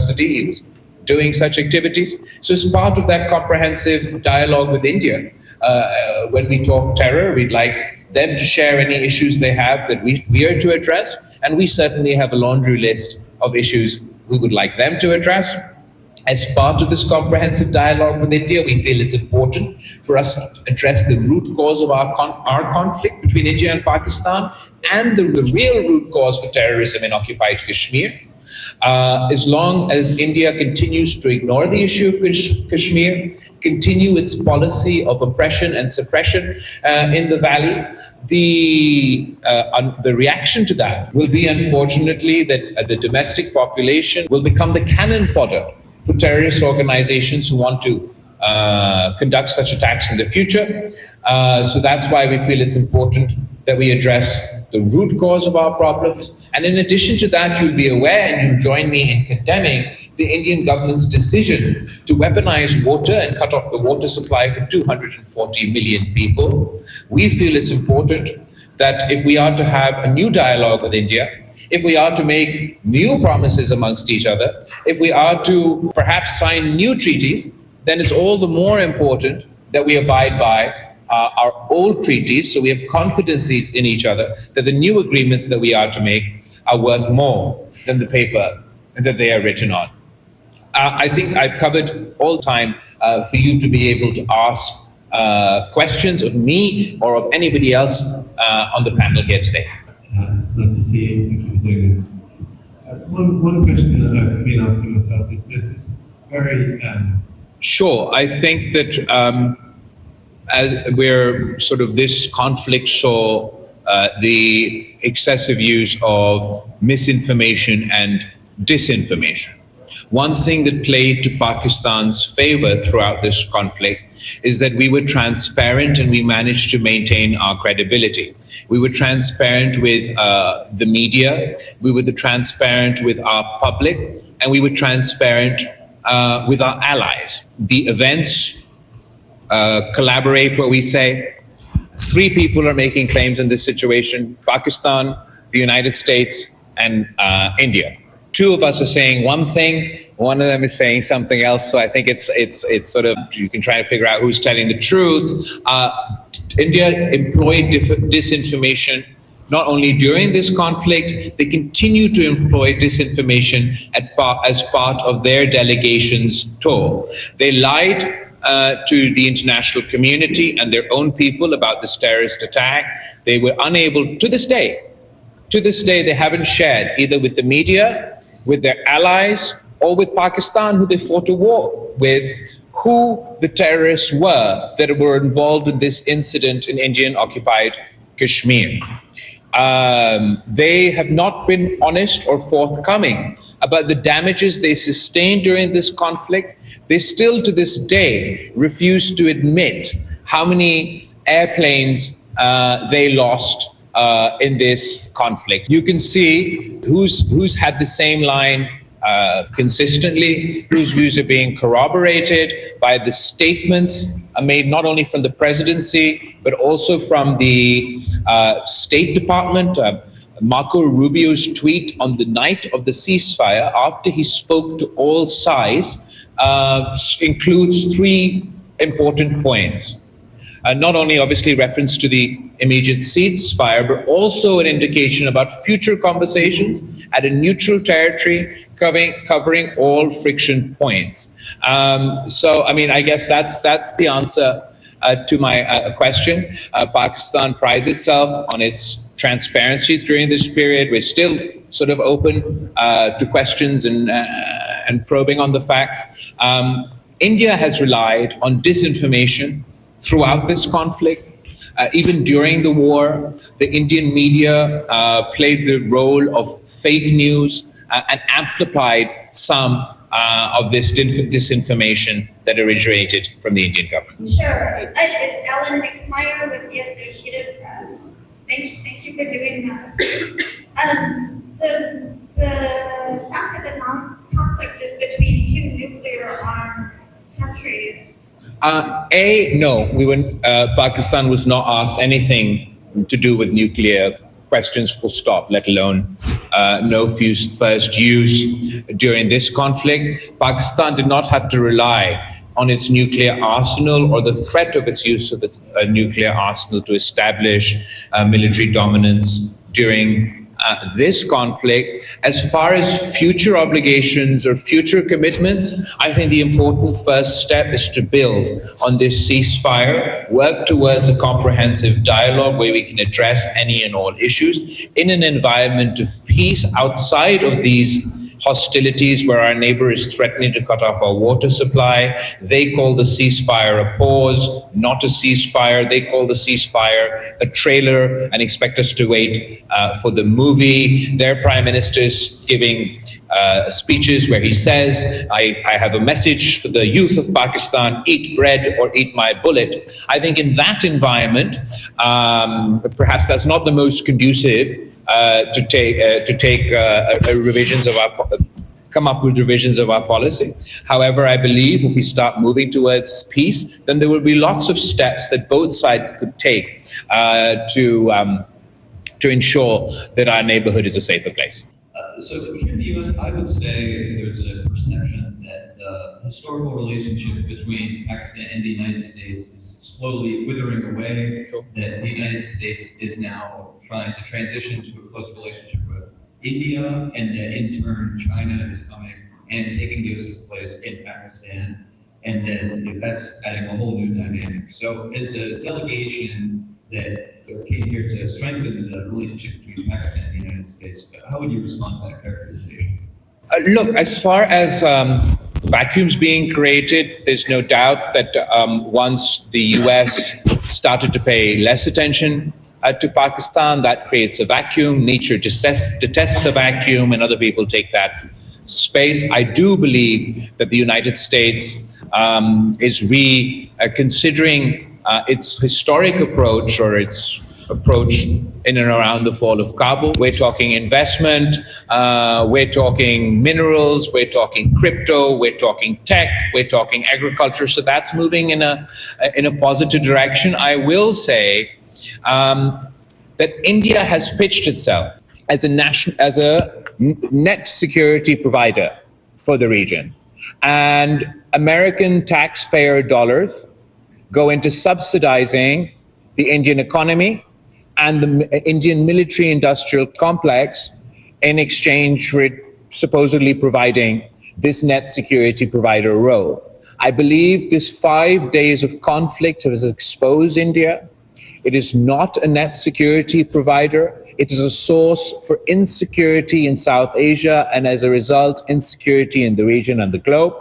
custody. He was doing such activities. So as part of that comprehensive dialogue with India, when we talk terror, we'd like them to share any issues they have that we are to address, and we certainly have a laundry list of issues we would like them to address. As part of this comprehensive dialogue with India, we feel it's important for us to address the root cause of our conflict between India and Pakistan, and the real root cause for terrorism in occupied Kashmir. As long as India continues to ignore the issue of Kashmir, continue its policy of oppression and suppression in the valley, the reaction to that will be, unfortunately, that the domestic population will become the cannon fodder for terrorist organizations who want to conduct such attacks in the future. So that's why we feel it's important that we address the root cause of our problems. And in addition to that, you'll be aware, and you'll join me in condemning the Indian government's decision to weaponize water and cut off the water supply for 240 million people. We feel it's important that if we are to have a new dialogue with India, if we are to make new promises amongst each other, if we are to perhaps sign new treaties, then it's all the more important that we abide by our old treaties, so we have confidence in each other that the new agreements that we are to make are worth more than the paper that they are written on. I think I've covered all time for you to be able to ask questions of me or of anybody else on the panel here today. Nice to see you. Thank you for doing this. One question that I've been asking myself is this very... Sure. I think that as we're sort of, this conflict saw the excessive use of misinformation and disinformation. One thing that played to Pakistan's favor throughout this conflict is that we were transparent and we managed to maintain our credibility. We were transparent with the media, we were transparent with our public, and we were transparent with our allies. The events collaborate, what we say. Three people are making claims in this situation: Pakistan, the United States, and India. Two of us are saying one thing, one of them is saying something else. So I think it's sort of, you can try to figure out who's telling the truth. India employed disinformation not only during this conflict, they continue to employ disinformation as part of their delegation's tour. They lied to the international community and their own people about this terrorist attack. They were unable, to this day, they haven't shared either with the media, with their allies, or with Pakistan, who they fought a war with, who the terrorists were that were involved in this incident in Indian-occupied Kashmir. They have not been honest or forthcoming about the damages they sustained during this conflict. They still, to this day, refuse to admit how many airplanes they lost in this conflict. You can see who's had the same line consistently, whose views are being corroborated by the statements made not only from the presidency, but also from the State Department. Marco Rubio's tweet on the night of the ceasefire, after he spoke to all sides, includes three important points. Not only obviously reference to the immediate ceasefire, but also an indication about future conversations at a neutral territory covering all friction points. So, I mean, I guess that's the answer to my question. Pakistan prides itself on its transparency during this period. We're still sort of open to questions and probing on the facts. India has relied on disinformation throughout this conflict. Even during the war, the Indian media played the role of fake news and amplified some of this disinformation that originated from the Indian government. Sure. It's Ellen McMyer with the Associated Press. Thank you for doing that. The fact that the conflict is between two nuclear-armed countries. No, Pakistan was not asked anything to do with nuclear questions full stop, let alone no first use during this conflict. Pakistan did not have to rely on its nuclear arsenal or the threat of its use of its nuclear arsenal to establish military dominance during this conflict. As far as future obligations or future commitments, I think the important first step is to build on this ceasefire, work towards a comprehensive dialogue where we can address any and all issues in an environment of peace outside of these hostilities where our neighbor is threatening to cut off our water supply. They call the ceasefire a pause, not a ceasefire. They call the ceasefire a trailer and expect us to wait for the movie. Their prime minister is giving speeches where he says, I have a message for the youth of Pakistan, eat bread or eat my bullet. I think in that environment, perhaps that's not the most conducive to take revisions of our come up with revisions of our policy. However, I believe if we start moving towards peace, then there will be lots of steps that both sides could take to ensure that our neighborhood is a safer place. So here in the U.S., I would say there's a perception that the historical relationship between Pakistan and the United States is slowly withering away, that the United States is now trying to transition to a close relationship with India, and that in turn China is coming and taking Yusuf's place in Pakistan, and then that's adding a whole new dynamic. So as a delegation that came here to strengthen the relationship between Pakistan and the United States, how would you respond to that characterization? Look, as far as vacuums being created, there's no doubt that once the US started to pay less attention to Pakistan, that creates a vacuum. Nature detests a vacuum, and other people take that space. I do believe that the United States is reconsidering its historic approach, or its approach in and around the fall of Kabul. We're talking investment, we're talking minerals, we're talking crypto, we're talking tech, we're talking agriculture. So that's moving in a positive direction. I will say that India has pitched itself as a net security provider for the region, and American taxpayer dollars go into subsidizing the Indian economy and the Indian military-industrial complex in exchange for it supposedly providing this net security provider role. I believe this 5 days of conflict has exposed India. It is not a net security provider. It is a source for insecurity in South Asia, and as a result, insecurity in the region and the globe.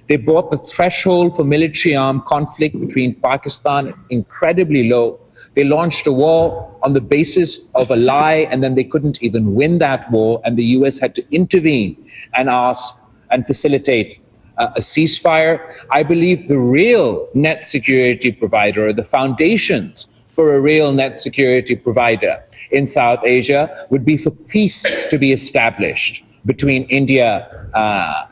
They brought the threshold for military armed conflict between Pakistan incredibly low. They launched a war on the basis of a lie, and then they couldn't even win that war, and the US had to intervene and ask and facilitate a ceasefire. I believe the real net security provider, or the foundations for a real net security provider in South Asia, would be for peace to be established between India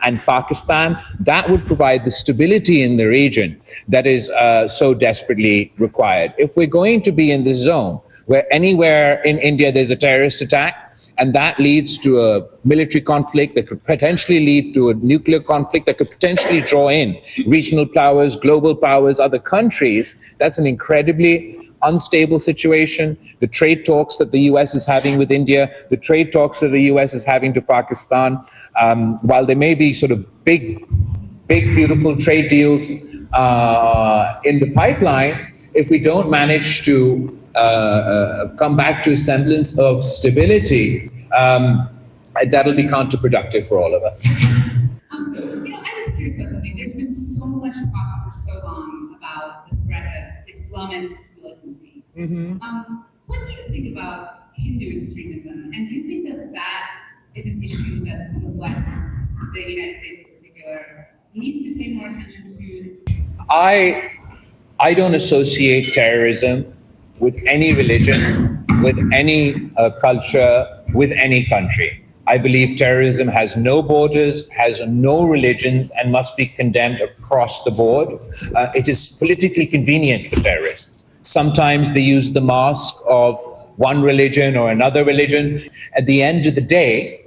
and Pakistan. That would provide the stability in the region that is so desperately required. If we're going to be in the zone where anywhere in India there's a terrorist attack, and that leads to a military conflict that could potentially lead to a nuclear conflict that could potentially draw in regional powers, global powers, other countries, that's an incredibly unstable situation. The trade talks that the US is having with India, the trade talks that the US is having to Pakistan, while there may be sort of big, beautiful trade deals in the pipeline, if we don't manage to come back to a semblance of stability, that'll be counterproductive for all of us. I was curious about something. There's been so much talk for so long about the threat of Islamist militancy. What do you think about Hindu extremism? And do you think that that is an issue that the West, the United States in particular, needs to pay more attention to? I don't associate terrorism with any religion, with any culture, with any country. I believe terrorism has no borders, has no religions, and must be condemned across the board. It is politically convenient for terrorists. Sometimes they use the mask of one religion or another religion. At the end of the day,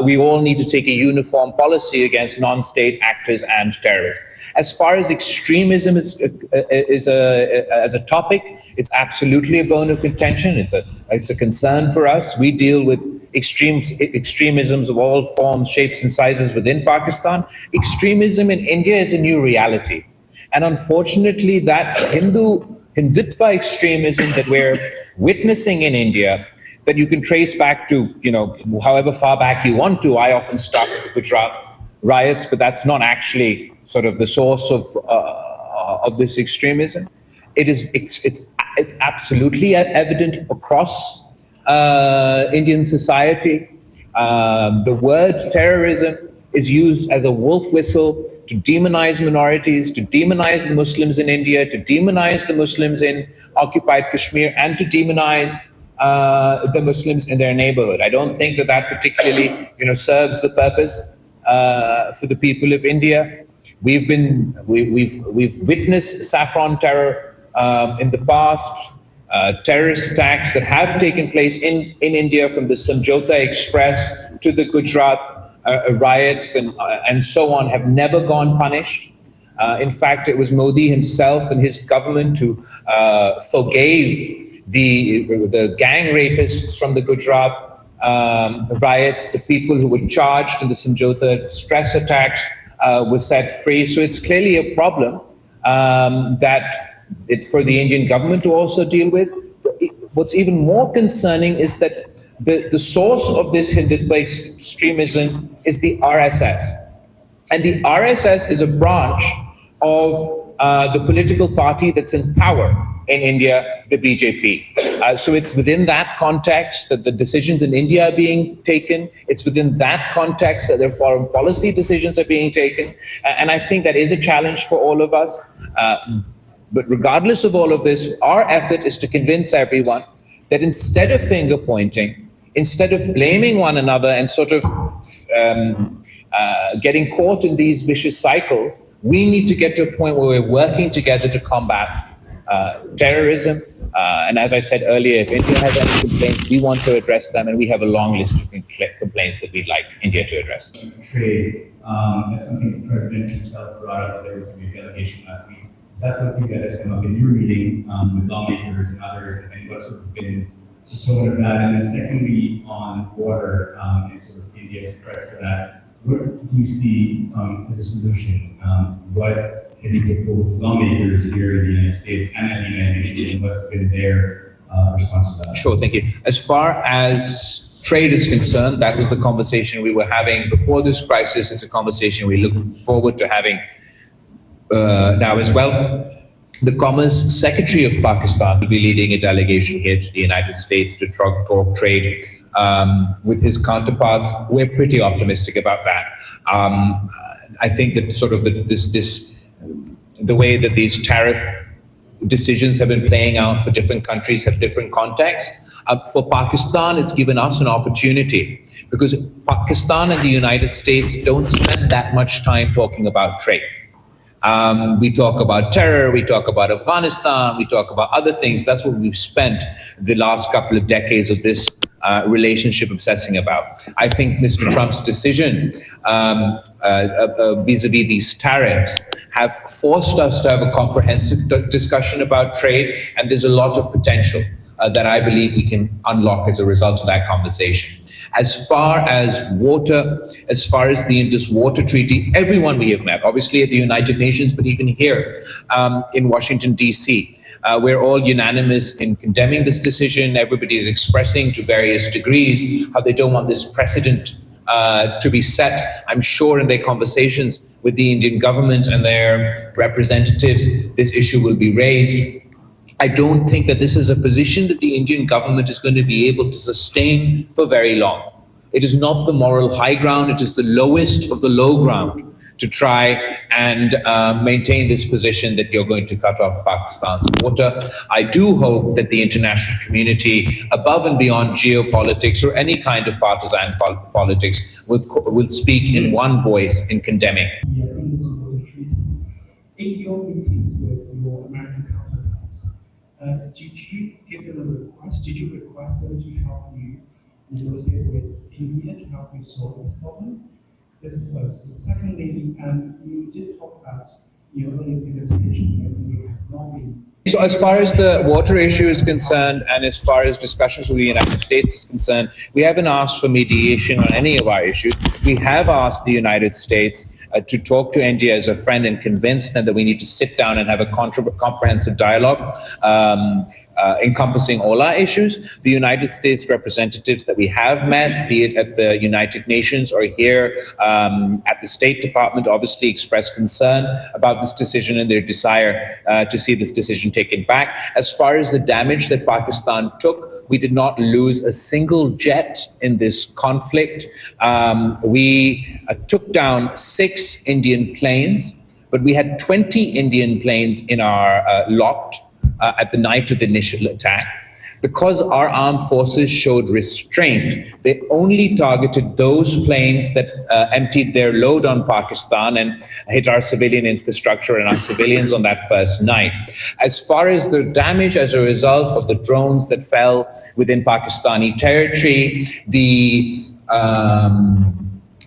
we all need to take a uniform policy against non-state actors and terrorists. As far as extremism is as a topic, it's absolutely a bone of contention. It's a concern for us. We deal with extremisms of all forms, shapes, and sizes within Pakistan. Extremism in India is a new reality, and unfortunately, that Hindutva extremism that we're witnessing in India, that you can trace back to, however far back you want to. I often start with the Gujarat riots, but that's not actually sort of the source of this extremism. It's absolutely evident across Indian society. The word terrorism is used as a wolf whistle to demonize minorities, to demonize the Muslims in India, to demonize the Muslims in occupied Kashmir, and to demonize the Muslims in their neighborhood. I don't think that particularly, serves the purpose for the people of India. We've witnessed saffron terror in the past, terrorist attacks that have taken place in India, from the Samjhauta Express to the Gujarat riots and so on, have never gone punished. In fact, it was Modi himself and his government who forgave the gang rapists from the Gujarat riots. The people who were charged in the Samjhauta stress attacks were set free. So it's clearly a problem for the Indian government to also deal with. What's even more concerning is that the source of this Hindutva extremism is the RSS. And the RSS is a branch of the political party that's in power in India, the BJP. So it's within that context that the decisions in India are being taken. It's within that context that their foreign policy decisions are being taken. And I think that is a challenge for all of us. But regardless of all of this, our effort is to convince everyone that instead of finger pointing, instead of blaming one another and sort of getting caught in these vicious cycles, we need to get to a point where we're working together to combat terrorism. And as I said earlier, if India has any complaints, we want to address them, and we have a long list of complaints that we'd like India to address. Trade, that's something the president himself brought up. There was going to be a delegation last week. Is that something that has come up in your meeting with lawmakers and others, and what's sort of been the tone of that? And then secondly, on water and sort of India's threats to that, what do you see as a solution? What have you put forward with lawmakers here in the United States and at the United Nations, and what's been their response to that? Sure, thank you. As far as trade is concerned, that was the conversation we were having before this crisis. It's a conversation we look forward to having now as well. The Commerce Secretary of Pakistan will be leading a delegation here to the United States to talk trade with his counterparts. We're pretty optimistic about that. I think that sort of the way that these tariff decisions have been playing out for different countries have different contexts. For Pakistan, it's given us an opportunity because Pakistan and the United States don't spend that much time talking about trade. We talk about terror, we talk about Afghanistan, we talk about other things. That's what we've spent the last couple of decades of this relationship obsessing about. I think Mr. Trump's decision vis-a-vis these tariffs have forced us to have a comprehensive discussion about trade, and there's a lot of potential that I believe we can unlock as a result of that conversation. As far as water, as far as the Indus Water Treaty, everyone we have met, obviously at the United Nations, but even here in Washington, D.C., we're all unanimous in condemning this decision. Everybody is expressing to various degrees how they don't want this precedent to be set. I'm sure in their conversations with the Indian government and their representatives, this issue will be raised. I don't think that this is a position that the Indian government is going to be able to sustain for very long. It is not the moral high ground, it is the lowest of the low ground to try and maintain this position that you're going to cut off Pakistan's water. I do hope that the international community, above and beyond geopolitics or any kind of partisan politics, will speak in one voice in condemning. The Indus Water Treaty. In your meetings with your American counterparts, did you give them a request did you request them to help you negotiate with India to help you solve this problem? This is first. And secondly, you did talk about your earlier presentation that India has not been. So as far as the water issue is concerned, and as far as discussions with the United States is concerned, we haven't asked for mediation on any of our issues. We have asked the United States to talk to India as a friend and convince them that we need to sit down and have a comprehensive dialogue encompassing all our issues. The United States representatives that we have met, be it at the United Nations or here at the State Department, obviously expressed concern about this decision and their desire to see this decision taken back. As far as the damage that Pakistan took, we did not lose a single jet in this conflict. We took down 6 Indian planes, but we had 20 Indian planes in our locked at the night of the initial attack. Because our armed forces showed restraint, they only targeted those planes that emptied their load on Pakistan and hit our civilian infrastructure and our civilians on that first night. As far as the damage as a result of the drones that fell within Pakistani territory,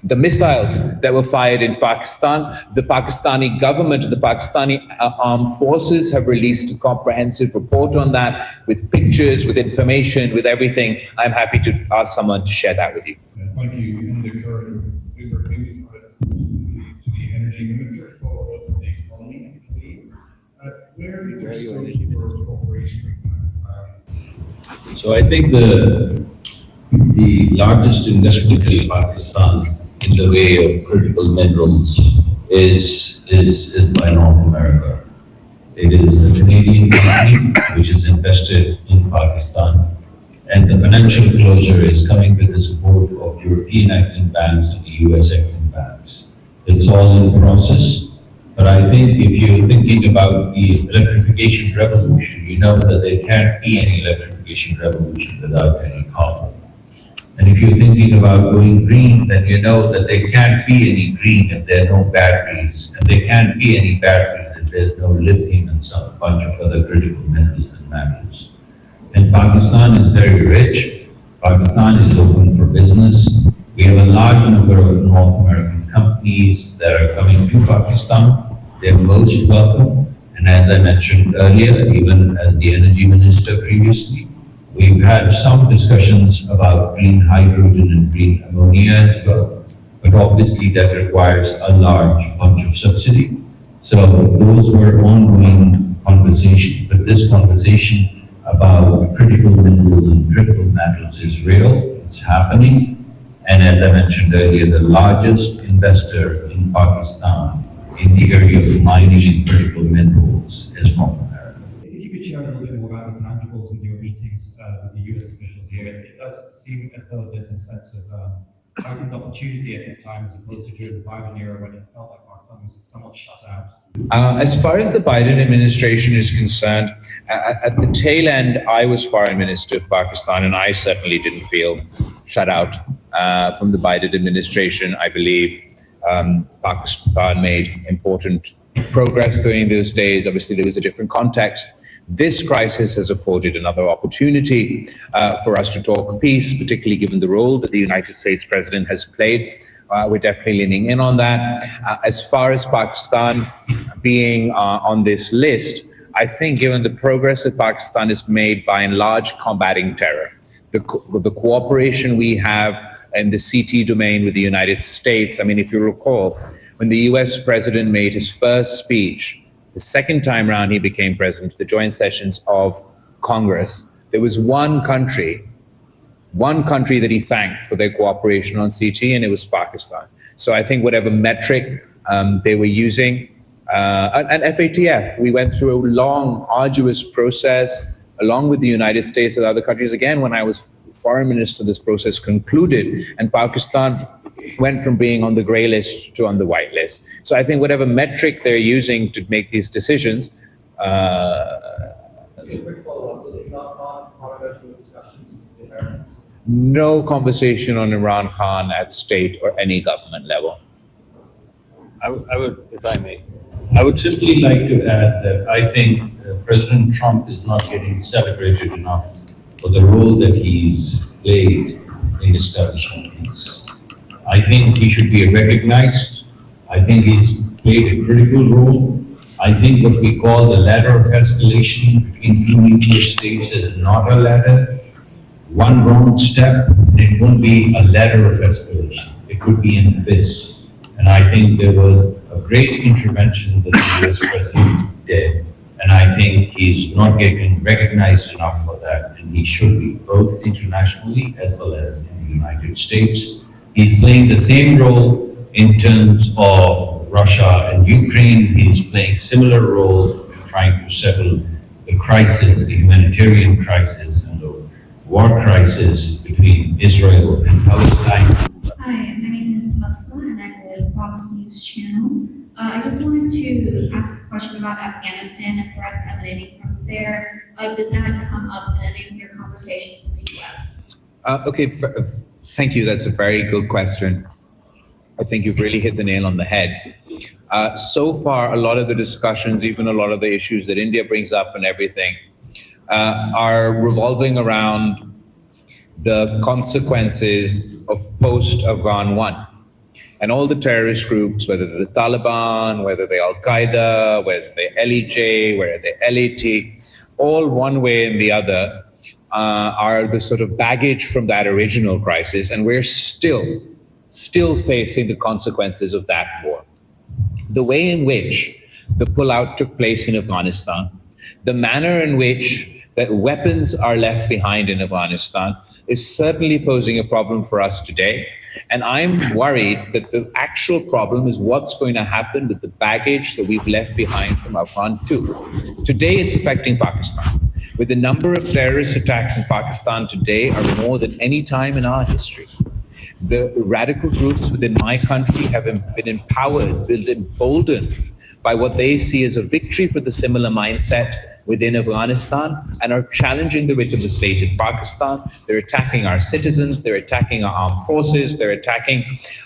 the missiles that were fired in Pakistan, the Pakistani government, the Pakistani armed forces have released a comprehensive report on that with pictures, with information, with everything. I'm happy to ask someone to share that with you. Thank you. In the current paper, please, to the Energy Minister for the Economy and Clean. Where is your scope for cooperation with Pakistan? So I think the largest investment in Pakistan in the way of critical minerals is by North America. It is a Canadian company which is invested in Pakistan, and the financial closure is coming with the support of European Exim Banks and the US Exim Banks. It's all in process, but I think if you're thinking about the electrification revolution, you know that there can't be any electrification revolution without any carbon. And if you're thinking about going green, then you know that there can't be any green if there are no batteries, and there can't be any batteries if there's no lithium and some bunch of other critical minerals and metals. And Pakistan is very rich. Pakistan is open for business. We have a large number of North American companies that are coming to Pakistan. They're most welcome. And as I mentioned earlier, even as the energy minister previously, we've had some discussions about green hydrogen and green ammonia as well, but obviously that requires a large bunch of subsidy. So those were ongoing conversations, but this conversation about critical minerals and critical metals is real, it's happening. And as I mentioned earlier, the largest investor in Pakistan in the area of mining and critical minerals is North America. If you could share a little bit more about the tangibles with your meetings with the US officials here, it does seem as though there's a sense of heightened opportunity at this time as opposed to during the Biden era when it felt like Pakistan was somewhat shut out. As far as the Biden administration is concerned, at the tail end, I was foreign minister of Pakistan, and I certainly didn't feel shut out from the Biden administration. I believe Pakistan made important progress during those days. Obviously, there was a different context. This crisis has afforded another opportunity for us to talk peace, particularly given the role that the United States president has played. We're definitely leaning in on that. As far as Pakistan being on this list, I think given the progress that Pakistan has made by and large combating terror, the cooperation we have in the CT domain with the United States, I mean, if you recall, when the US president made his first speech, the second time round he became president, the joint sessions of Congress, there was one country that he thanked for their cooperation on CT, and it was Pakistan. So I think whatever metric they were using, and FATF, we went through a long, arduous process along with the United States and other countries. Again, when I was foreign minister, this process concluded, and Pakistan went from being on the grey list to on the white list. So I think whatever metric they're using to make these decisions. Quick follow-up, was it not part of your discussions with the Americans? No conversation on Imran Khan at state or any government level. I would, if I may, I would simply like to add that I think President Trump is not getting celebrated enough for the role that he's played in establishing peace. I think he should be recognized. I think he's played a critical role. I think what we call the ladder of escalation between two nuclear states is not a ladder. One wrong step, and it won't be a ladder of escalation. It could be an abyss. And I think there was a great intervention that the US President did. And I think he's not getting recognized enough for that. And he should be, both internationally as well as in the United States. He's playing the same role in terms of Russia and Ukraine. He's playing similar role in trying to settle the crisis, the humanitarian crisis, and the war crisis between Israel and Palestine. Hi, my name is Masood and I'm with Fox News Channel. I just wanted to ask a question about Afghanistan and threats emanating from there. Did that come up in any of your conversations with the US? Okay, thank you. That's a very good question. I think you've really hit the nail on the head. So far, a lot of the discussions, even a lot of the issues that India brings up and everything, are revolving around the consequences of post-Afghan 1. And all the terrorist groups, whether they're the Taliban, whether they're Al-Qaeda, whether they're LEJ, whether they're LAT, all one way and the other are the sort of baggage from that original crisis. And we're still facing the consequences of that war. The way in which the pullout took place in Afghanistan, the manner in which that weapons are left behind in Afghanistan is certainly posing a problem for us today. And I'm worried that the actual problem is what's going to happen with the baggage that we've left behind from Afghan 2. Today, it's affecting Pakistan. With the number of terrorist attacks in Pakistan today are more than any time in our history. The radical groups within my country have been empowered, been emboldened by what they see as a victory for the similar mindset within Afghanistan and are challenging the writ of the state in Pakistan. They're attacking our citizens, they're attacking our armed forces, they're attacking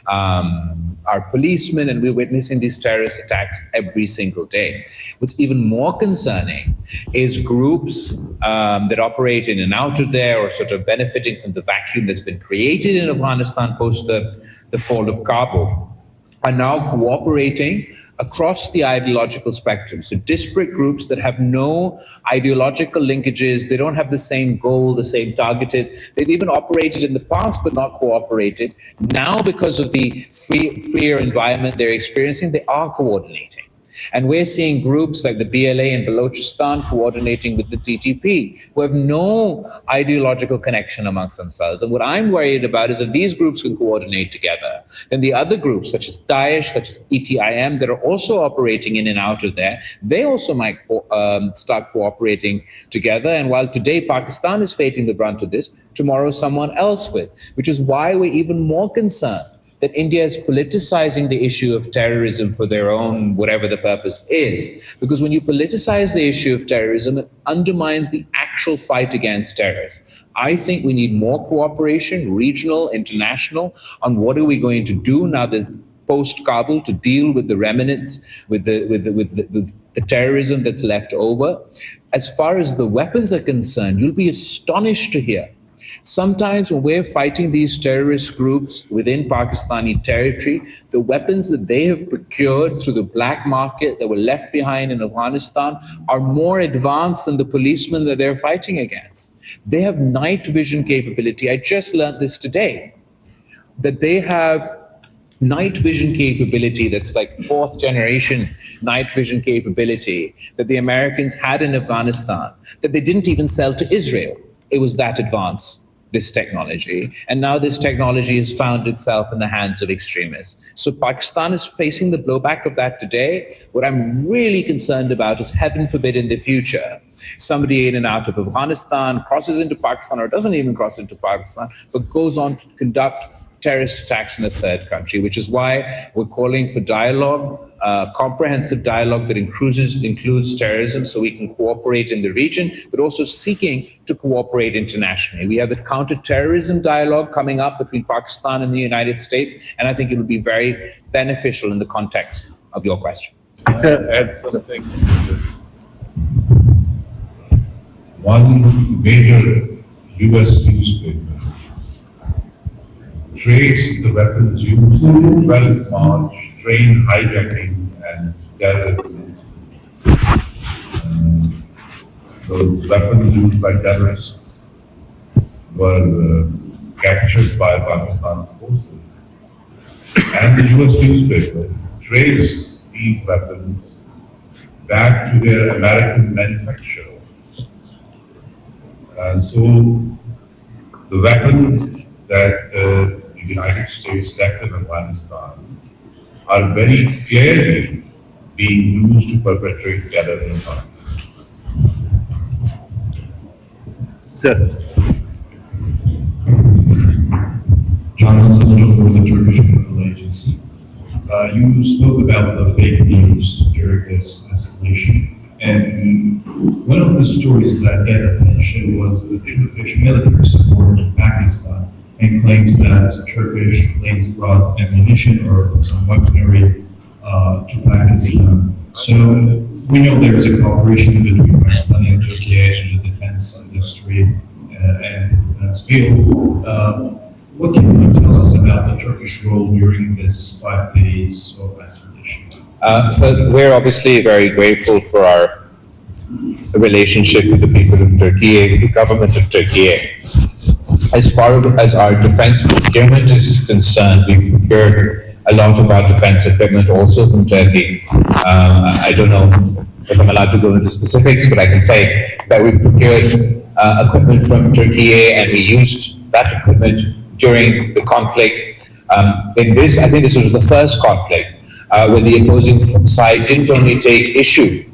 our policemen, and we're witnessing these terrorist attacks every single day. What's even more concerning is groups that operate in and out of there or sort of benefiting from the vacuum that's been created in Afghanistan post the fall of Kabul are now cooperating across the ideological spectrum. So disparate groups that have no ideological linkages, they don't have the same goal, the same targeted. They've even operated in the past but not cooperated. Now, because of the freer environment they're experiencing, they are coordinating. And we're seeing groups like the BLA in Balochistan coordinating with the TTP, who have no ideological connection amongst themselves. And what I'm worried about is if these groups can coordinate together, then the other groups, such as Daesh, such as ETIM, that are also operating in and out of there, they also might start cooperating together. And while today Pakistan is facing the brunt of this, tomorrow someone else will, which is why we're even more concerned that India is politicizing the issue of terrorism for their own, whatever the purpose is. Because when you politicize the issue of terrorism, it undermines the actual fight against terrorists. I think we need more cooperation, regional, international, on what are we going to do now that post-Kabul to deal with the remnants, with the terrorism that's left over. As far as the weapons are concerned, you'll be astonished to hear sometimes when we're fighting these terrorist groups within Pakistani territory, the weapons that they have procured through the black market that were left behind in Afghanistan are more advanced than the policemen that they're fighting against. They have night vision capability. I just learned this today, that they have night vision capability that's like fourth generation night vision capability that the Americans had in Afghanistan, that they didn't even sell to Israel. It was that advanced, this technology. And now this technology has found itself in the hands of extremists. So Pakistan is facing the blowback of that today. What I'm really concerned about is, heaven forbid in the future, somebody in and out of Afghanistan crosses into Pakistan or doesn't even cross into Pakistan, but goes on to conduct terrorist attacks in a third country, which is why we're calling for dialogue, comprehensive dialogue that includes terrorism so we can cooperate in the region, but also seeking to cooperate internationally. We have a counter-terrorism dialogue coming up between Pakistan and the United States, and I think it will be very beneficial in the context of your question. Add something. One major US newspaper traced the weapons used in 12 March train hijacking and terrorism. Those weapons used by terrorists were captured by Pakistan's forces. And the US newspaper traced these weapons back to their American manufacturer. And so the weapons that the United States left in Afghanistan are very clearly being used to perpetrate terror in Afghanistan. Sir. John Sajjad from the Turkish Support Agency. You spoke about the fake news during this escalation, and one of the stories that get attention was the Turkish military support in Pakistan, and claims that Turkish planes brought ammunition or some weaponry to Pakistan. So we know there is a cooperation between Pakistan and Turkey in the defense industry and defense field. What can you tell us about the Turkish role during this 5 days of escalation? First, we're obviously very grateful for our relationship with the people of Turkey, with the government of Turkey. As far as our defense procurement is concerned, we procured a lot of our defense equipment also from Turkey. I don't know if I'm allowed to go into specifics, but I can say that we procured equipment from Turkey, and we used that equipment during the conflict. I think this was the first conflict where the opposing side didn't only take issue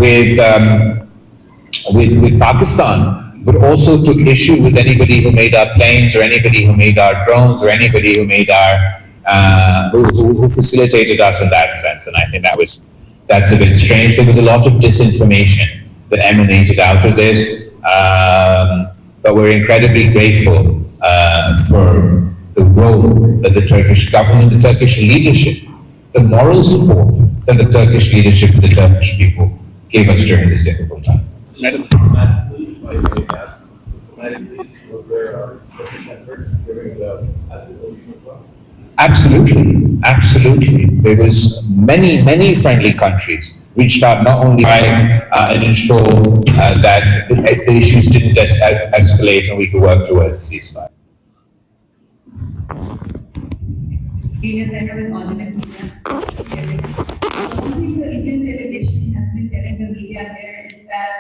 with Pakistan, but also took issue with anybody who made our planes, or anybody who made our drones, or anybody who made our who facilitated us in that sense. And I think that's a bit strange. There was a lot of disinformation that emanated out of this, but we're incredibly grateful for the role that the Turkish government, the Turkish leadership, the moral support that the Turkish leadership and the Turkish people gave us during this difficult time. Madam, was there a Turkish effort during the escalation as well? Absolutely, absolutely. There was many friendly countries reached out not only by and ensure that the issues didn't escalate and we could work towards a ceasefire. Yes, I have an alternate one thing the Indian delegation has been telling the media here is that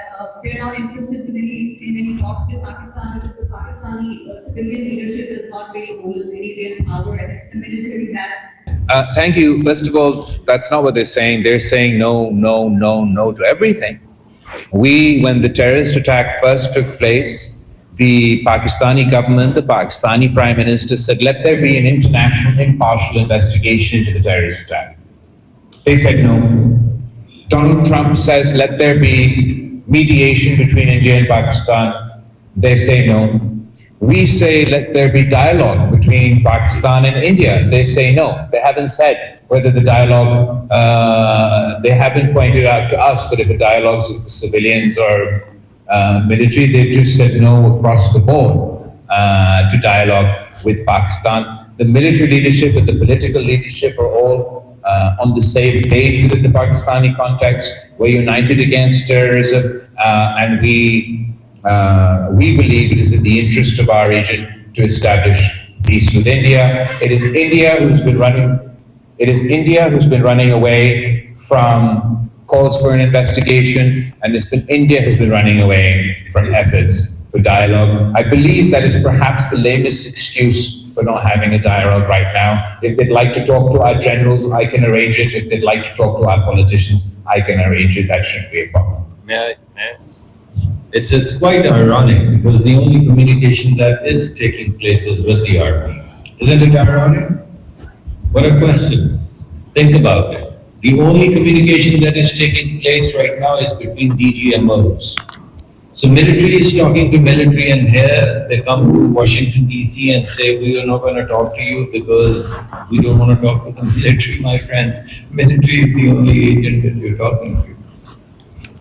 we are not interested in any talks with Pakistan because the Pakistani civilian leadership does not really hold any real power, and it's the military that. Thank you. First of all, that's not what they're saying. They're saying no to everything. When the terrorist attack first took place, the Pakistani government, the Pakistani Prime Minister said, let there be an international impartial investigation into the terrorist attack. They said no. Donald Trump says, let there be mediation between India and Pakistan. They say no. We say, let there be dialogue between Pakistan and India. They say no. They haven't said whether the dialogue, they haven't pointed out to us that if the dialogue is with the civilians or military. They've just said no across the board to dialogue with Pakistan. The military leadership and the political leadership are all on the same page within the Pakistani context. We're united against terrorism, and we believe it is in the interest of our region to establish peace with India. It is India who's been running away from calls for an investigation, and it's been India who's been running away from efforts for dialogue. I believe that is perhaps the latest excuse for not having a dialogue right now. If they'd like to talk to our generals, I can arrange it. If they'd like to talk to our politicians, I can arrange it. That shouldn't be a problem. It's quite ironic because the only communication that is taking place is with the army. Isn't it ironic? What a question. Think about it. The only communication that is taking place right now is between DGMOs. So military is talking to military, and here they come to Washington DC and say, we are not going to talk to you because we don't want to talk to the military, my friends. Military is the only agent that you're talking to.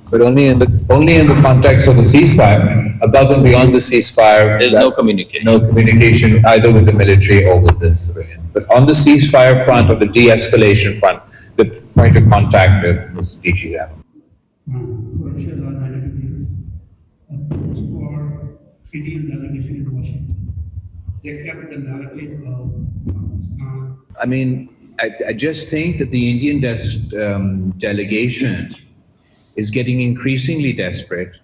But only in the context of the ceasefire. above and beyond the ceasefire. There's no communication. No communication either with the military or with the civilians. But on the ceasefire front or the de-escalation front, the point of contact was DG Zehra. Question on for Indian delegation in Washington. They kept the narrative of Pakistan. I mean, I just think that the Indian delegation is getting increasingly desperate.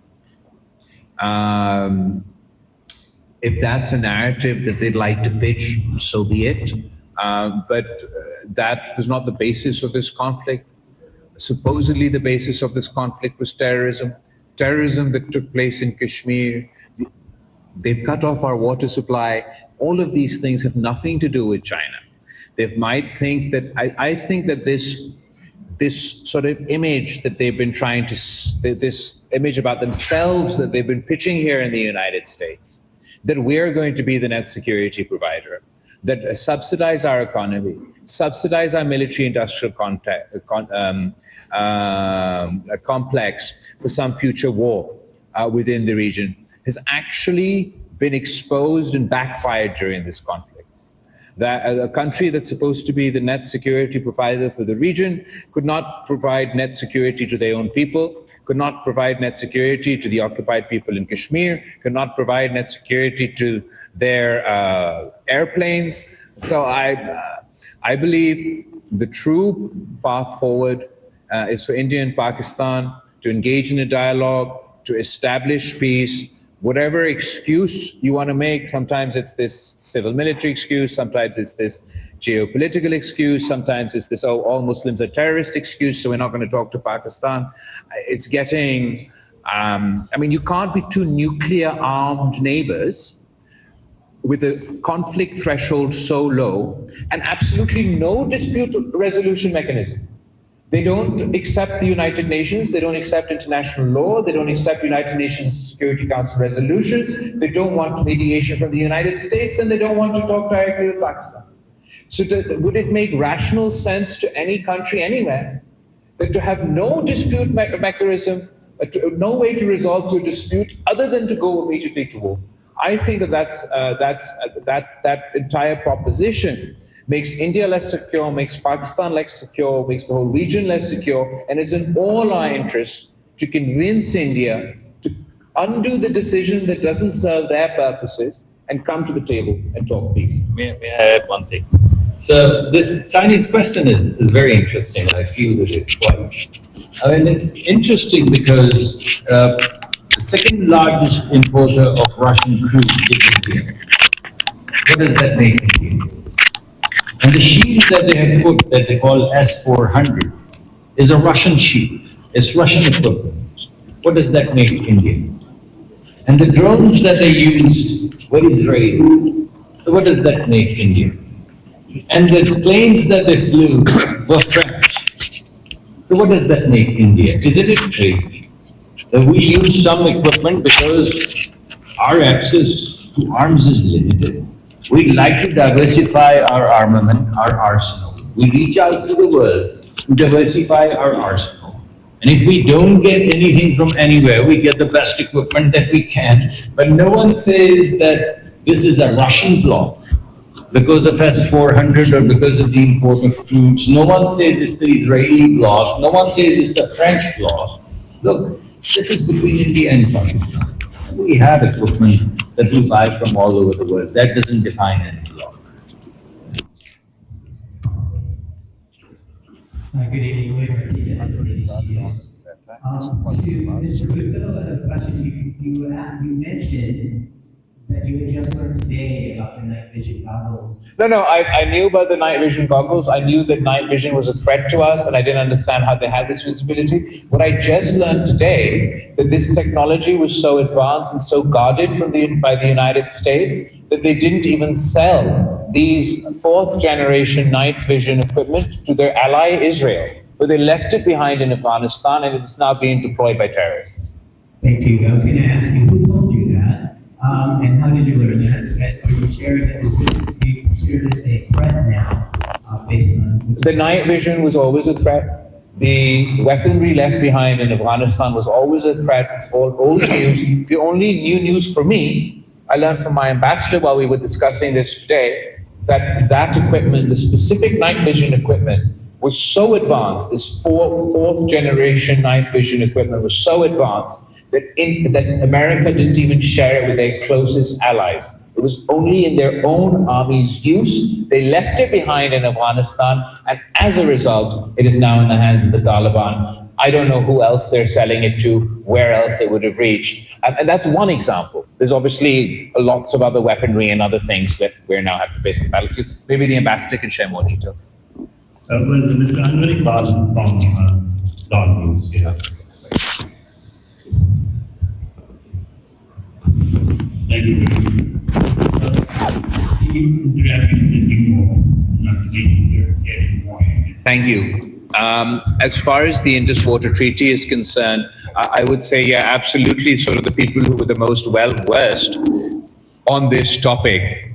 If that's a narrative that they'd like to pitch, so be it. But that was not the basis of this conflict. Supposedly the basis of this conflict was terrorism. Terrorism that took place in Kashmir. They've cut off our water supply. All of these things have nothing to do with China. They might think that, I think that this sort of image that they've been trying to, this image about themselves that they've been pitching here in the United States, that we're going to be the net security provider, that subsidize our economy, subsidize our military-industrial complex for some future war within the region, has actually been exposed and backfired during this conflict. That a country that's supposed to be the net security provider for the region could not provide net security to their own people, could not provide net security to the occupied people in Kashmir, could not provide net security to their airplanes. So I believe the true path forward is for India and Pakistan to engage in a dialogue, to establish peace. Whatever excuse you want to make, sometimes it's this civil military excuse, sometimes it's this geopolitical excuse, sometimes it's this, oh, all Muslims are terrorist excuse, so we're not going to talk to Pakistan. It's getting, I mean, you can't be two nuclear armed neighbors with a conflict threshold so low and absolutely no dispute resolution mechanism. They don't accept the United Nations, they don't accept international law, they don't accept United Nations Security Council resolutions, they don't want mediation from the United States, and they don't want to talk directly with Pakistan. So would it make rational sense to any country anywhere that to have no dispute mechanism, no way to resolve your dispute other than to go immediately to war? I think that that entire proposition makes India less secure, makes Pakistan less secure, makes the whole region less secure, and it's in all our interest to convince India to undo the decision that doesn't serve their purposes and come to the table and talk peace. May I add one thing? So this Chinese question is very interesting. I feel that it's quite, I mean, it's interesting because the second largest importer of Russian crude is India. What does that make India? And the shield that they have put, that they call S-400, is a Russian shield. It's Russian equipment. What does that make India? And the drones that they used were Israeli. So what does that make India? And the planes that they flew were French. So what does that make India? Isn't it crazy that we use some equipment because our access to arms is limited? We like to diversify our armament, our arsenal. We reach out to the world to diversify our arsenal. And if we don't get anything from anywhere, we get the best equipment that we can. But no one says that this is a Russian bloc because of S-400 or because of the import of troops. No one says it's the Israeli bloc. No one says it's the French bloc. Look, this is between India and Pakistan. We have equipment that we buy from all over the world. That doesn't define any bloc. Good evening, we're to Mr. Bhutto, a question you mentioned that you had just learned today about the night vision goggles. No, I knew about the night vision goggles. I knew that night vision was a threat to us, and I didn't understand how they had this visibility. What I just learned today, that this technology was so advanced and so guarded by the United States that they didn't even sell these fourth generation night vision equipment to their ally Israel, but they left it behind in Afghanistan, and it's now being deployed by terrorists. Thank you. I was going to ask you, who told you that? And how did you learn that? Are you sharing that? Do you consider this a threat now, based on... The night vision was always a threat. The weaponry left behind in Afghanistan was always a threat. It's old news. The only new news for me, I learned from my ambassador while we were discussing this today, that that equipment, the specific night vision equipment, was so advanced, this fourth generation night vision equipment was so advanced that America didn't even share it with their closest allies. It was only in their own army's use. They left it behind in Afghanistan, and as a result, it is now in the hands of the Taliban. I don't know who else they're selling it to, where else it would have reached. And that's one example. There's obviously lots of other weaponry and other things that we now have to face in the battlefield. Maybe the ambassador can share more details. Well, Mr. Anwar Iqbal from Dog News. Yeah. Thank you. Thank you. As far as the Indus Water Treaty is concerned, I would say, yeah, absolutely. Sort of the people who were the most well-versed on this topic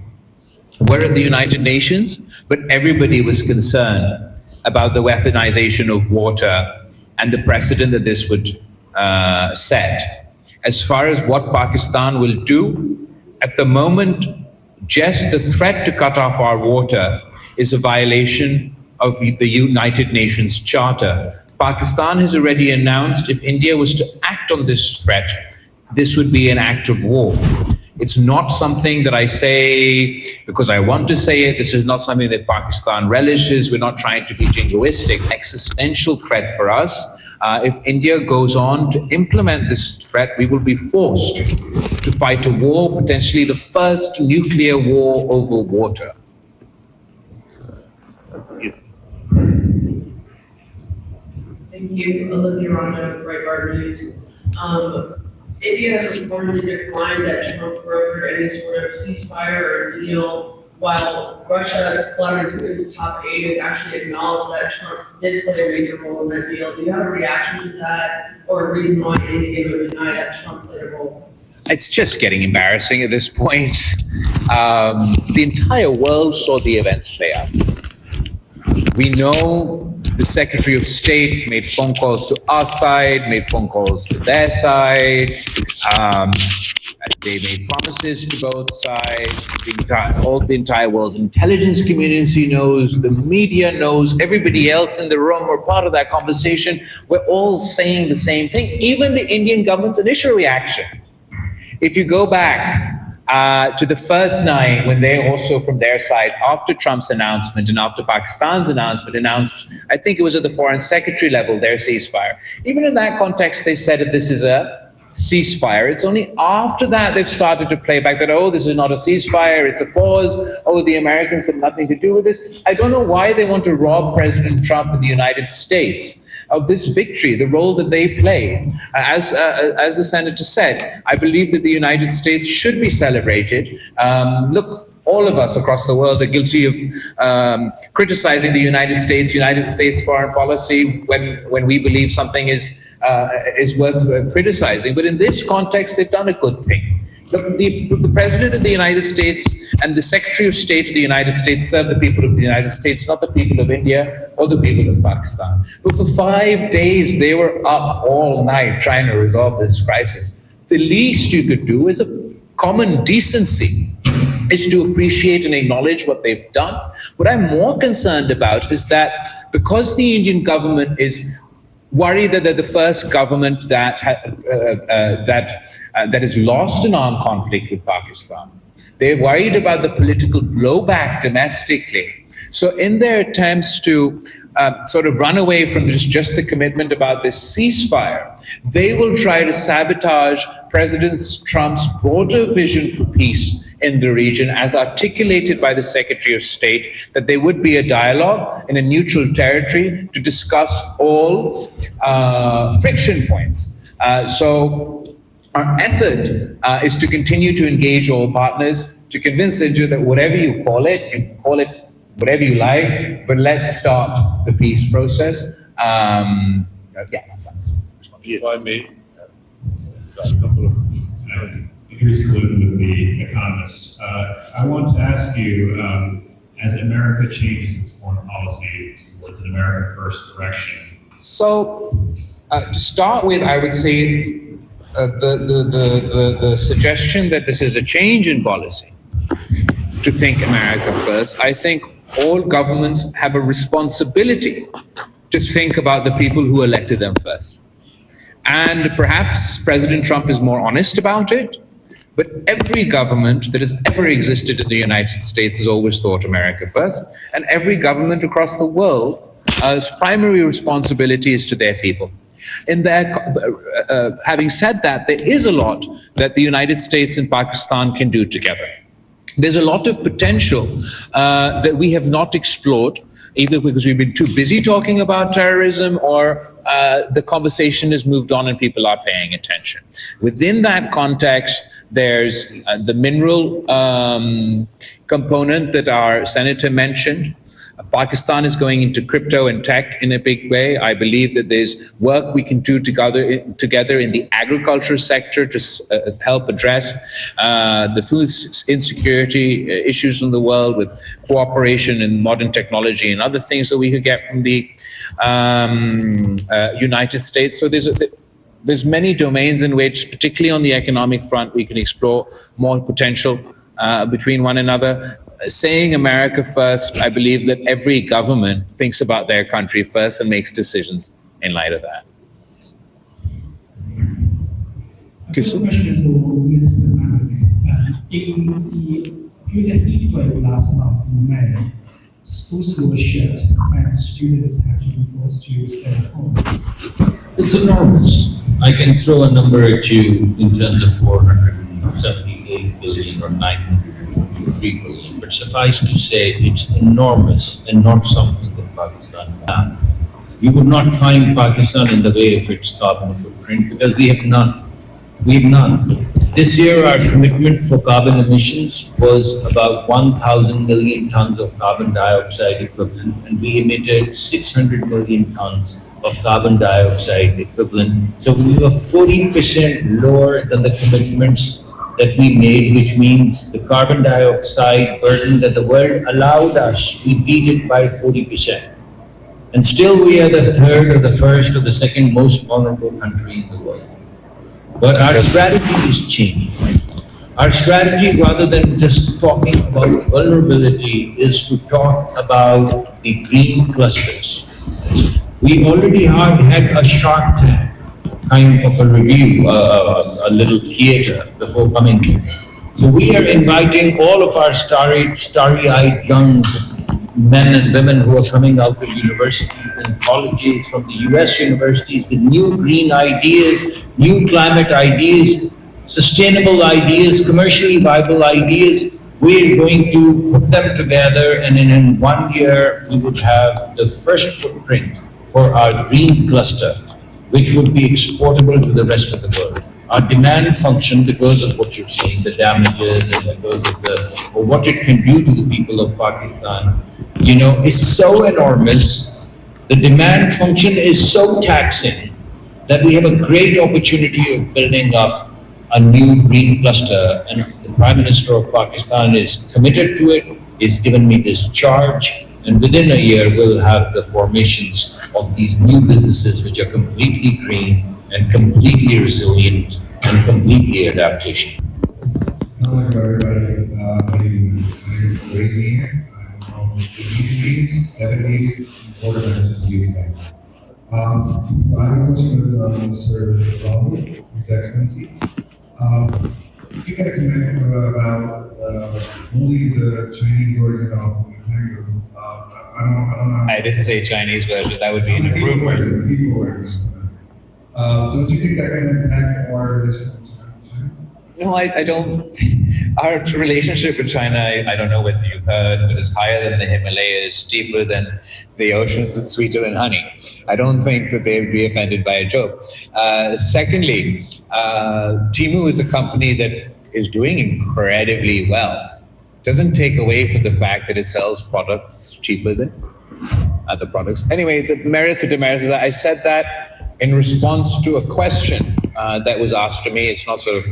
were at the United Nations, but everybody was concerned about the weaponization of water and the precedent that this would set. As far as what Pakistan will do, at the moment, just the threat to cut off our water is a violation of the United Nations Charter. Pakistan has already announced if India was to act on this threat, this would be an act of war. It's not something that I say because I want to say it. This is not something that Pakistan relishes. We're not trying to be jingoistic. Existential threat for us. If India goes on to implement this threat, we will be forced to fight a war, potentially the first nuclear war over water. Thank you, Olivia Ronda, Breitbart News. India has reportedly declined that Trump brokered any sort of ceasefire or deal, while Russia, collaborating with its top aide, has actually acknowledged that Trump did play a major role in that deal. Do you have a reaction to that, or a reason why India would deny that Trump played a role? It's just getting embarrassing at this point. The entire world saw the events play out. We know the Secretary of State made phone calls to our side, made phone calls to their side. They made promises to both sides. The entire world's intelligence community knows, the media knows, everybody else in the room were part of that conversation. We're all saying the same thing, even the Indian government's initial reaction. If you go back to the first night when they also from their side, after Trump's announcement and after Pakistan's announcement, announced, I think it was at the foreign secretary level, their ceasefire. Even in that context, they said that this is a ceasefire. It's only after that they've started to play back that, oh, this is not a ceasefire, it's a pause. Oh, the Americans had nothing to do with this. I don't know why they want to rob President Trump in the United States of this victory, the role that they play. As the senator said, I believe that the United States should be celebrated. Look, all of us across the world are guilty of criticizing the United States foreign policy when we believe something is worth criticizing. But in this context, they've done a good thing. Look, the President of the United States and the Secretary of State of the United States serve the people of the United States, not the people of India or the people of Pakistan. But for 5 days, they were up all night trying to resolve this crisis. The least you could do is a common decency, is to appreciate and acknowledge what they've done. What I'm more concerned about is that because the Indian government is worried that they're the first government that is lost an armed conflict with Pakistan. They're worried about the political blowback domestically. So in their attempts to sort of run away from just the commitment about this ceasefire, they will try to sabotage President Trump's broader vision for peace in the region, as articulated by the Secretary of State, that there would be a dialogue in a neutral territory to discuss all friction points. So our effort is to continue to engage all partners, to convince India that whatever you call it whatever you like, but let's start the peace process. Yeah, that's fine. If I may, a couple of Idris Gluten with The Economist. I want to ask you, as America changes its foreign policy towards an America First direction, So, to start with, I would say the suggestion that this is a change in policy to think America first. I think all governments have a responsibility to think about the people who elected them first. And perhaps President Trump is more honest about it, but every government that has ever existed in the United States has always thought America first, and every government across the world's primary responsibility is to their people. Having said that, there is a lot that the United States and Pakistan can do together. There's a lot of potential that we have not explored, either because we've been too busy talking about terrorism or the conversation has moved on and people are paying attention. Within that context, there's the mineral component that our senator mentioned. Pakistan is going into crypto and tech in a big way. I believe that there's work we can do together in the agriculture sector to help address the food insecurity issues in the world with cooperation in modern technology and other things that we could get from the United States. So there's many domains in which, particularly on the economic front, we can explore more potential between one another. Saying America first, I believe that every government thinks about their country first and makes decisions in light of that. Okay, so question for Minister Malik. During the heat wave last month in May, schools were shut and students had to be forced to stay at home. It's enormous. I can throw a number at you in terms of 478 billion or 903 billion, but suffice to say it's enormous and not something that Pakistan can. You would not find Pakistan in the way of its carbon footprint because we have none. We have none. This year our commitment for carbon emissions was about 1,000 million tons of carbon dioxide equivalent, and we emitted 600 million tons of carbon dioxide equivalent. So we were 40% lower than the commitments that we made, which means the carbon dioxide burden that the world allowed us, we beat it by 40%. And still we are the third or the first or the second most vulnerable country in the world. But our strategy is changing. Our strategy, rather than just talking about vulnerability, is to talk about the green clusters. We already have had a Shark Tank kind of a review, a little theater before coming here. So we are inviting all of our starry-eyed young men and women who are coming out of universities and colleges from the US universities with new green ideas, new climate ideas, sustainable ideas, commercially viable ideas. We're going to put them together, and in 1 year we would have the first footprint for our green cluster, which would be exportable to the rest of the world. Our demand function, because of what you're saying, the damages and because of what it can do to the people of Pakistan, is so enormous. The demand function is so taxing that we have a great opportunity of building up a new green cluster, and the Prime Minister of Pakistan is committed to it. He's given me this charge, and within a year we'll have the formations of these new businesses which are completely green and completely resilient and completely adaptation. Assalamu alaikum, everybody. My name is Razi. I'm from the meetings, 7 meetings, Board of Members of the UK. I have a question of Mr. Bilawal, His Excellency. If you can comment about only the Chinese version of the Kangaroo. I don't know. I didn't say Chinese version, that would be an improvement. People version. Don't you think that can impact our relationship with China? No, I don't. Our relationship with China, I don't know whether you've heard, but it's higher than the Himalayas, deeper than the oceans, and sweeter than honey. I don't think that they would be offended by a joke. Secondly, Temu is a company that is doing incredibly well. Doesn't take away from the fact that it sells products cheaper than other products. Anyway, the merits and demerits of that, I said that in response to a question that was asked to me. It's not sort of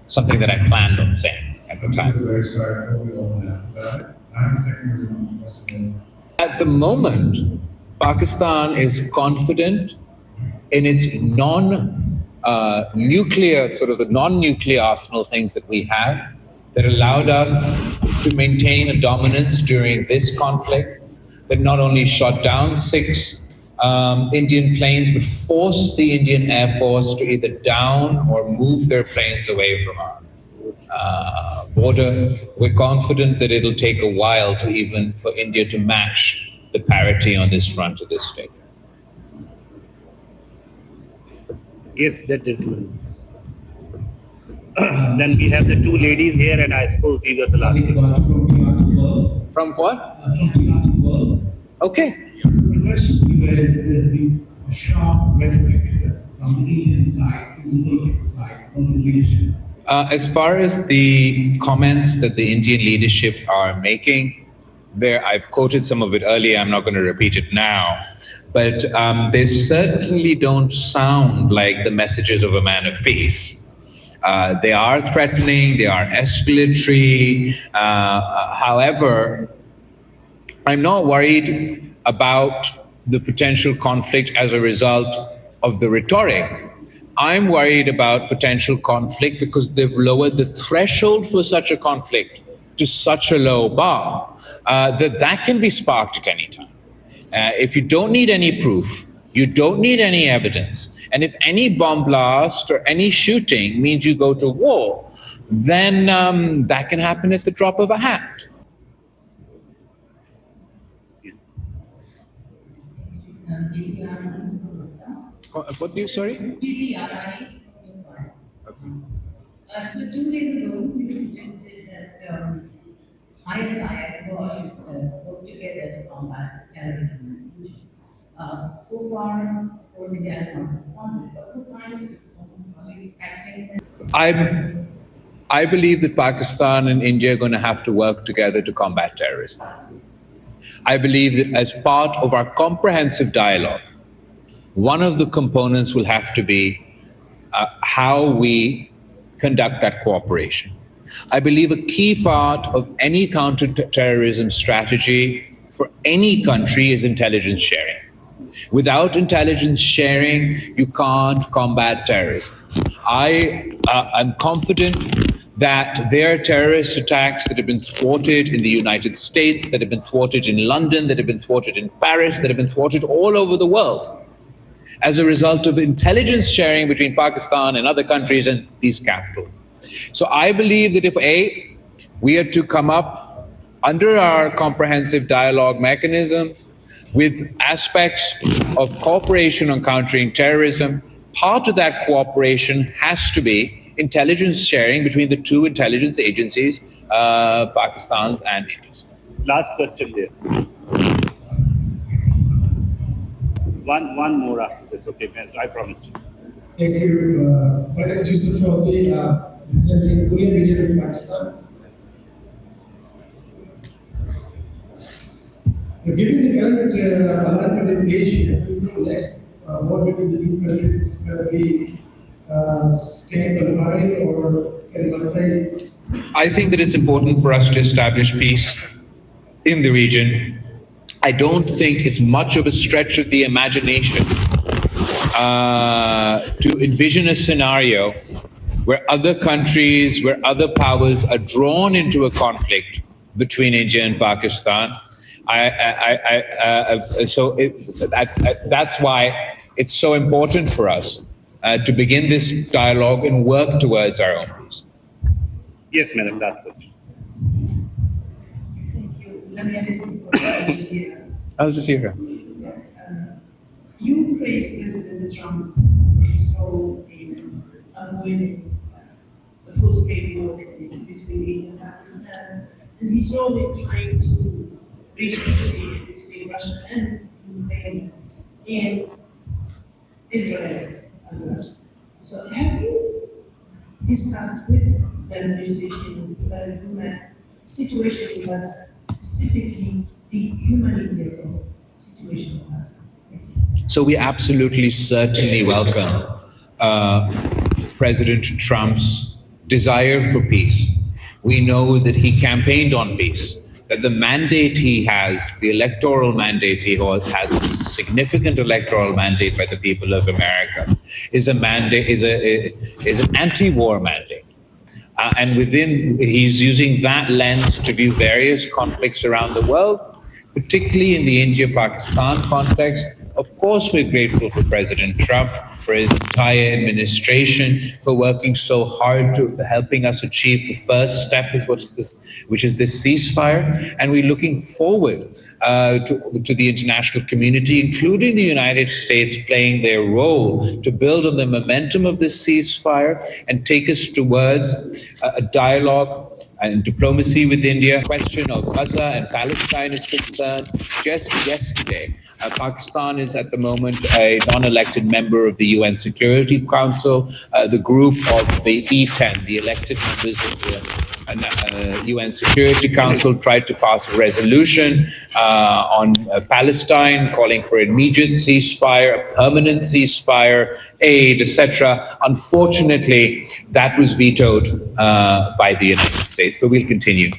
something that I planned on saying at the time. I'm very sorry, I hope we all have. I have a second question. At the moment, Pakistan is confident in its non-nuclear, sort of the non-nuclear arsenal things that we have that allowed us to maintain a dominance during this conflict, that not only shot down 6 Indian planes, but forced the Indian Air Force to either down or move their planes away from our border. We're confident that it'll take a while to even for India to match the parity on this front at this stage. Yes, that is. Then we have the 2 ladies here, and I suppose these are the last ones. From what? From Okay. The question is this sharp rhetoric from the Indian side, from the Indian side, from the leadership. As far as the comments that the Indian leadership are making, I've quoted some of it earlier, I'm not going to repeat it now, but they certainly don't sound like the messages of a man of peace. They are threatening, they are escalatory. However, I'm not worried about the potential conflict as a result of the rhetoric. I'm worried about potential conflict because they've lowered the threshold for such a conflict to such a low bar that can be sparked at any time. If you don't need any proof, you don't need any evidence, and if any bomb blast or any shooting means you go to war, then that can happen at the drop of a hat. What do you, sorry? Okay. So 2 days ago, you suggested that ISI and War should work together to combat terrorism and illusion. So far, of course, India has not responded, but what kind of response are you expecting? I believe that Pakistan and India are going to have to work together to combat terrorism. I believe that as part of our comprehensive dialogue, one of the components will have to be how we conduct that cooperation. I believe a key part of any counterterrorism strategy for any country is intelligence sharing. Without intelligence sharing, you can't combat terrorism. I am confident that there are terrorist attacks that have been thwarted in the United States, that have been thwarted in London, that have been thwarted in Paris, that have been thwarted all over the world as a result of intelligence sharing between Pakistan and other countries and these capitals. So I believe that if we are to come up under our comprehensive dialogue mechanisms with aspects of cooperation on countering terrorism, part of that cooperation has to be intelligence sharing between the 2 intelligence agencies, Pakistan's and India's. Last question there. One more after this, okay, I promised. Thank you. My name is Yusuf Chaudhary, representing Korea Media in Pakistan. Given the current alignment in Asia, next what between the 2 countries is going to be stable, or can I think that it's important for us to establish peace in the region. I don't think it's much of a stretch of the imagination to envision a scenario where other countries, where other powers are drawn into a conflict between India and Pakistan. That's why it's so important for us to begin this dialogue and work towards our own peace. Yes, madam, last question. Thank you. Let me ask you for Zehra. Al Jazeera. You praised President Trump for his role in avoiding the full-scale war between India and Pakistan, and his role in trying to reach peace between Russia and Ukraine and Israel as well. So have you discussed with the administration the human situation in Gaza, specifically the humanitarian situation in Gaza? So we absolutely, certainly welcome President Trump's desire for peace. We know that he campaigned on peace. that the mandate he has, the electoral mandate he has, which is a significant electoral mandate by the people of America, is an anti-war mandate. And he's using that lens to view various conflicts around the world, particularly in the India-Pakistan context. Of course, we're grateful for President Trump, for his entire administration, for working so hard to helping us achieve the first step, which is this ceasefire. And we're looking forward to the international community, including the United States, playing their role to build on the momentum of this ceasefire and take us towards a dialogue and diplomacy with India. The question of Gaza and Palestine is concerned. Just yesterday, Pakistan is at the moment a non-elected member of the UN Security Council. The group of the E10, the elected members of the UN Security Council, tried to pass a resolution on Palestine, calling for an immediate ceasefire, a permanent ceasefire, aid, etc. Unfortunately, that was vetoed by the United States, but we'll continue.